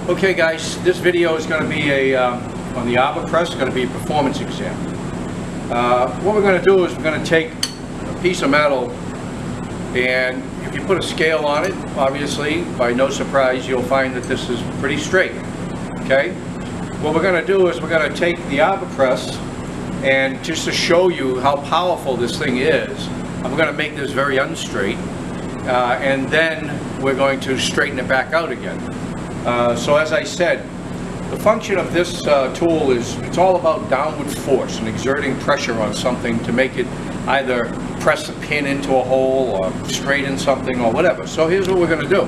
Okay guys, this video is going to be on the Arbor press, going to be a performance exam. What we're going to do is we're going to take a piece of metal, and if you put a scale on it, obviously, by no surprise, you'll find that this is pretty straight. Okay? What we're going to do is we're going to take the Arbor press, and just to show you how powerful this thing is, I'm going to make this very unstraight, and then we're going to straighten it back out again. So as I said, the function of this tool is it's all about downward force and exerting pressure on something to make it either press a pin into a hole or straighten something or whatever. So here's what we're going to do.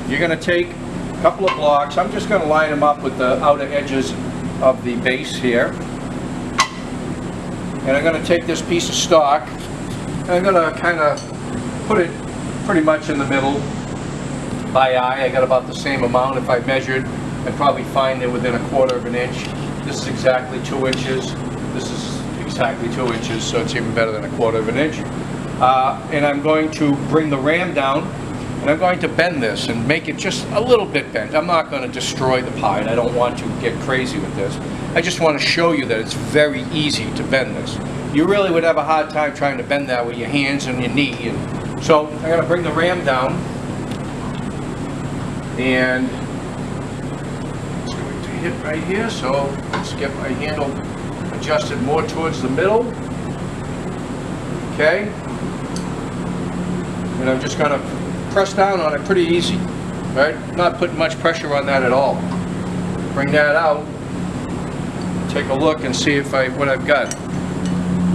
You're going to take a couple of blocks. I'm just going to line them up with the outer edges of the base here. And I'm going to take this piece of stock and I'm going to kind of put it pretty much in the middle. By eye, I got about the same amount. If I measured, I'd probably find it within 1/4 of an inch. This is exactly 2 inches. This is exactly 2 inches, so it's even better than 1/4 of an inch. And I'm going to bring the ram down, and I'm going to bend this and make it just a little bit bent. I'm not going to destroy the pie. I don't want to get crazy with this. I just want to show you that it's very easy to bend this. You really would have a hard time trying to bend that with your hands and your knee. And so I'm going to bring the ram down. And it's going to hit right here, so let's get my handle adjusted more towards the middle. Okay, and I'm just going to press down on it pretty easy, right? Not putting much pressure on that at all. Bring that out, take a look and see if what I've got.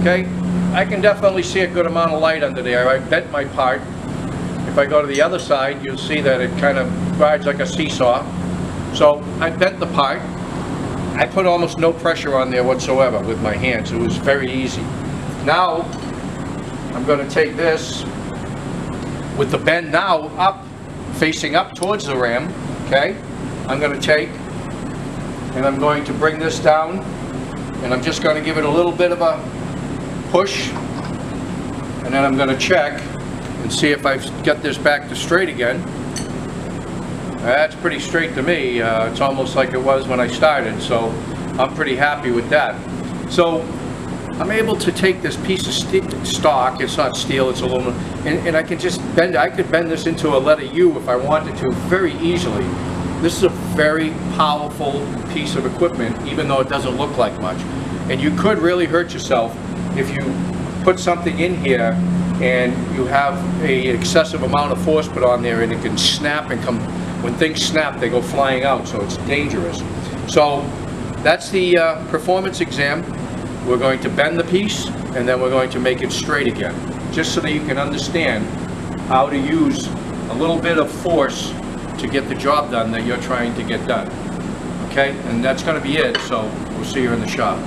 Okay, I can definitely see a good amount of light under there. I bent my part. If I go to the other side, you'll see that it kind of rides like a seesaw. So I bent the part. I put almost no pressure on there whatsoever with my hands. It was very easy. Now I'm going to take this with the bend now up, facing up towards the ram. Okay, I'm going to take and I'm going to bring this down, and I'm just going to give it a little bit of a push, and then I'm going to check and see if I've got this back to straight again. That's pretty straight to me. It's almost like it was when I started, so I'm pretty happy with that. So I'm able to take this piece of stock, it's not steel, it's aluminum, and I can just bend it. I could bend this into a letter U if I wanted to very easily. This is a very powerful piece of equipment, even though it doesn't look like much. And you could really hurt yourself if you put something in here and you have an excessive amount of force put on there, and it can snap and come. When things snap, they go flying out, so it's dangerous. So that's the performance exam. We're going to bend the piece, and then we're going to make it straight again, just so that you can understand how to use a little bit of force to get the job done that you're trying to get done. Okay, and that's going to be it, so we'll see you in the shop.